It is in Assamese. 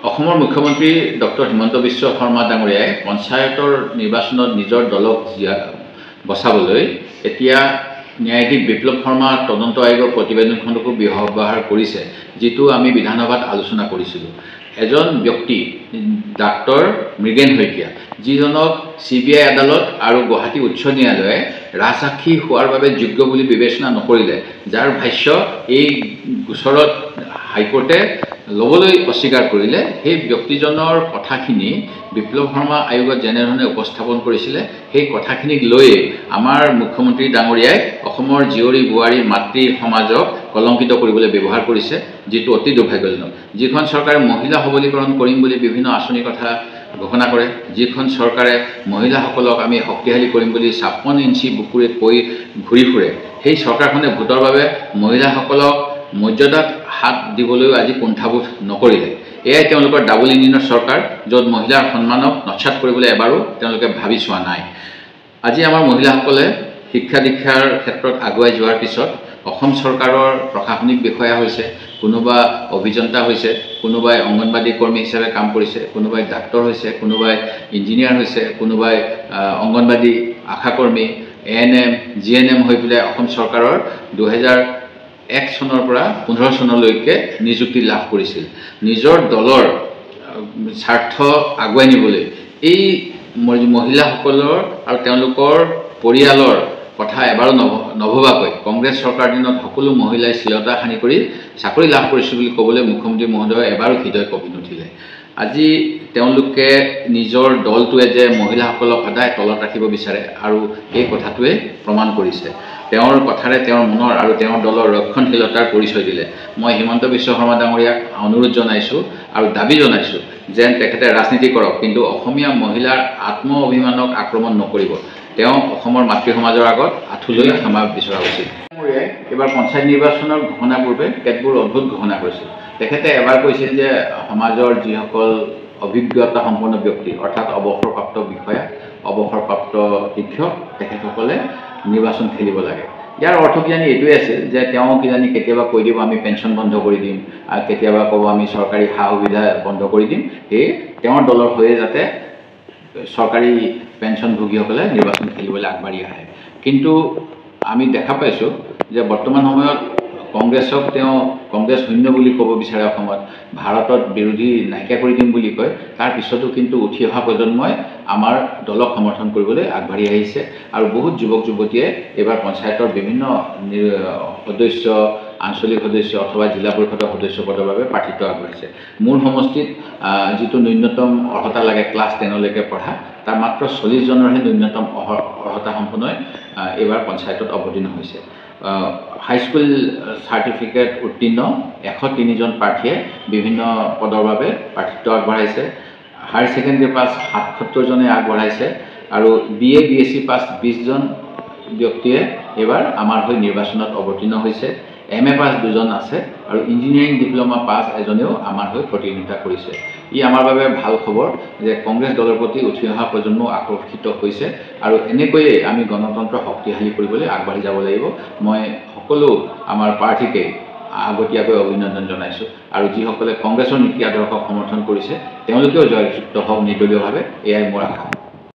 অসমৰ মুখ্যমন্ত্ৰী ডক্টৰ হিমন্ত বিশ্ব শৰ্মা ডাঙৰীয়াই পঞ্চায়তৰ নিৰ্বাচনত নিজৰ দলক বচাবলৈ এতিয়া ন্যায়াধীশ বিপ্লৱ শৰ্মা তদন্ত আয়োগৰ প্ৰতিবেদনখনকো ব্যৱহাৰ কৰিছে, যিটো আমি বিধানসভাত আলোচনা কৰিছিলোঁ। এজন ব্যক্তি ডাক্তৰ মৃগেন শইকীয়া, যিজনক CBI আদালত আৰু গুৱাহাটী উচ্চ ন্যায়ালয়ে ৰাজসাক্ষী হোৱাৰ বাবে যোগ্য বুলি বিবেচনা নকৰিলে, যাৰ ভাষ্য এই গোচৰত হাইকোৰ্টে ল'বলৈ অস্বীকাৰ কৰিলে, সেই ব্যক্তিজনৰ কথাখিনি বিপ্লৱ শৰ্মা আয়োগত যেনেধৰণে উপস্থাপন কৰিছিলে, সেই কথাখিনিক লৈয়ে আমাৰ মুখ্যমন্ত্ৰী ডাঙৰীয়াই অসমৰ জীয়ৰী বোৱাৰী মাতৃ সমাজক কলংকিত কৰিবলৈ ব্যৱহাৰ কৰিছে, যিটো অতি দুৰ্ভাগ্যজনক। যিখন চৰকাৰে মহিলা সবলীকৰণ কৰিম বুলি বিভিন্ন আঁচনিৰ কথা ঘোষণা কৰে, যিখন চৰকাৰে মহিলাসকলক আমি শক্তিশালী কৰিম বুলি 56 ইঞ্চি বুকুৰে কৈ ঘূৰি ফুৰে, সেই চৰকাৰখনে ভোটৰ বাবে মহিলাসকলক মৰ্যাদাত হাত দিবলৈও আজি কুণ্ঠাবোধ নকৰিলে। এয়াই তেওঁলোকৰ ডাবল ইঞ্জিনৰ চৰকাৰ, য'ত মহিলাৰ সন্মানক নস্যাৎ কৰিবলৈ এবাৰো তেওঁলোকে ভাবি চোৱা নাই। আজি আমাৰ মহিলাসকলে শিক্ষা দীক্ষাৰ ক্ষেত্ৰত আগুৱাই যোৱাৰ পিছত অসম চৰকাৰৰ প্ৰশাসনিক বিষয়া হৈছে, কোনোবা অভিযন্তা হৈছে, কোনোবাই অংগনবাদী কৰ্মী হিচাপে কাম কৰিছে, কোনোবাই ডাক্তৰ হৈছে, কোনোবাই ইঞ্জিনিয়াৰ হৈছে, কোনোবাই অংগনবাদী আশাকৰ্মী ANM GNM হৈ পেলাই অসম চৰকাৰৰ 2001 চনৰ পৰা 15 চনলৈকে নিযুক্তি লাভ কৰিছিল। নিজৰ দলৰ স্বাৰ্থ আগুৱাই নিবলৈ এই মহিলাসকলৰ আৰু তেওঁলোকৰ পৰিয়ালৰ কথা এবাৰো নভবাকৈ কংগ্ৰেছ চৰকাৰ দিনত সকলো মহিলাই চিৰতা সানি কৰি চাকৰি লাভ কৰিছিল বুলি ক'বলৈ মুখ্যমন্ত্ৰী মহোদয় এবাৰো হৃদয় কঁপি নুঠিলে। আজি তেওঁলোকে নিজৰ দলটোৱে যে মহিলাসকলক সদায় তলত ৰাখিব বিচাৰে আৰু এই কথাটোৱে প্ৰমাণ কৰিছে। তেওঁৰ কথাৰে তেওঁৰ মনৰ আৰু তেওঁৰ দলৰ ৰক্ষণশীলতাৰ পৰিচয় দিলে। মই হিমন্ত বিশ্ব শৰ্মা ডাঙৰীয়াক অনুৰোধ জনাইছোঁ আৰু দাবী জনাইছোঁ যেন তেখেতে ৰাজনীতি কৰক, কিন্তু অসমীয়া মহিলাৰ আত্ম অভিমানক আক্ৰমণ নকৰিব। তেওঁ অসমৰ মাতৃ সমাজৰ আগত আঁঠুলৈ ক্ষমা বিচৰা উচিত। এইবাৰ পঞ্চায়ত নিৰ্বাচনৰ ঘোষণাৰ পূৰ্বে কেতবোৰ অদ্ভুত ঘোষণা কৰিছিল। তেখেতে এবাৰ কৈছিল যে সমাজৰ যিসকল অভিজ্ঞতা সম্পন্ন ব্যক্তি, অৰ্থাৎ অৱসৰপ্ৰাপ্ত বিষয়া, অৱসৰপ্ৰাপ্ত শিক্ষক, তেখেতসকলে নিৰ্বাচন খেলিব লাগে। ইয়াৰ অৰ্থ কিজানি এইটোৱে আছিল যে তেওঁ কিজানি কেতিয়াবা কৈ দিব আমি পেঞ্চন বন্ধ কৰি দিম, আৰু কেতিয়াবা ক'ব আমি চৰকাৰী সা সুবিধা বন্ধ কৰি দিম, সেয়ে তেওঁৰ দলৰ হৈয়ে যাতে চৰকাৰী পেঞ্চনভোগীসকলে নিৰ্বাচন খেলিবলৈ আগবাঢ়ি আহে। কিন্তু আমি দেখা পাইছোঁ যে বৰ্তমান সময়ত কংগ্ৰেছক তেওঁ কংগ্ৰেছ শূন্য বুলি ক'ব বিচাৰে অসমত, ভাৰতত বিৰোধী নাইকিয়া কৰি দিম বুলি কয়। তাৰ পিছতো কিন্তু উঠি অহা প্ৰজন্মই আমাৰ দলক সমৰ্থন কৰিবলৈ আগবাঢ়ি আহিছে আৰু বহুত যুৱক যুৱতীয়ে এইবাৰ পঞ্চায়তৰ বিভিন্ন সদস্য, আঞ্চলিক সদস্য অথবা জিলা পৰিষদৰ সদস্য পদৰ বাবে প্ৰাৰ্থিত্ব আগবাঢ়িছে। মোৰ সমষ্টিত যিটো ন্যূনতম অৰ্হতা লাগে ক্লাছ 10লৈকে পঢ়া, তাৰ মাত্ৰ 40 জনৰহে ন্যূনতম অৰ্হতা সম্পন্নই এইবাৰ পঞ্চায়তত অৱতীৰ্ণ হৈছে। হাইস্কুল চাৰ্টিফিকেট উত্তীৰ্ণ 103 জন প্ৰাৰ্থীয়ে বিভিন্ন পদৰ বাবে প্ৰাৰ্থিত্ব আগবঢ়াইছে। হায়াৰ ছেকেণ্ডেৰী পাছ 77 জনে আগবঢ়াইছে আৰু BA BSc পাছ 20 জন ব্যক্তিয়ে এইবাৰ আমাৰ হৈ নিৰ্বাচনত অৱতীৰ্ণ হৈছে। MA পাছ 2 জন আছে আৰু ইঞ্জিনিয়াৰিং ডিপ্ল'মা পাছ এজনেও আমাৰ হৈ প্ৰতিনিধিত্ব কৰিছে। ই আমাৰ বাবে ভাল খবৰ যে কংগ্ৰেছ দলৰ প্ৰতি উঠি অহা প্ৰজন্ম আকৰ্ষিত হৈছে আৰু এনেকৈয়ে আমি গণতন্ত্ৰ শক্তিশালী কৰিবলৈ আগবাঢ়ি যাব লাগিব। মই সকলো আমাৰ প্ৰাৰ্থীকে আগতীয়াকৈ অভিনন্দন জনাইছোঁ আৰু যিসকলে কংগ্ৰেছৰ নীতি আদৰ্শক সমৰ্থন কৰিছে তেওঁলোকেও জয়যুক্ত হওক নিৰ্দলীয়ভাৱে, এয়াই মোৰ আশা।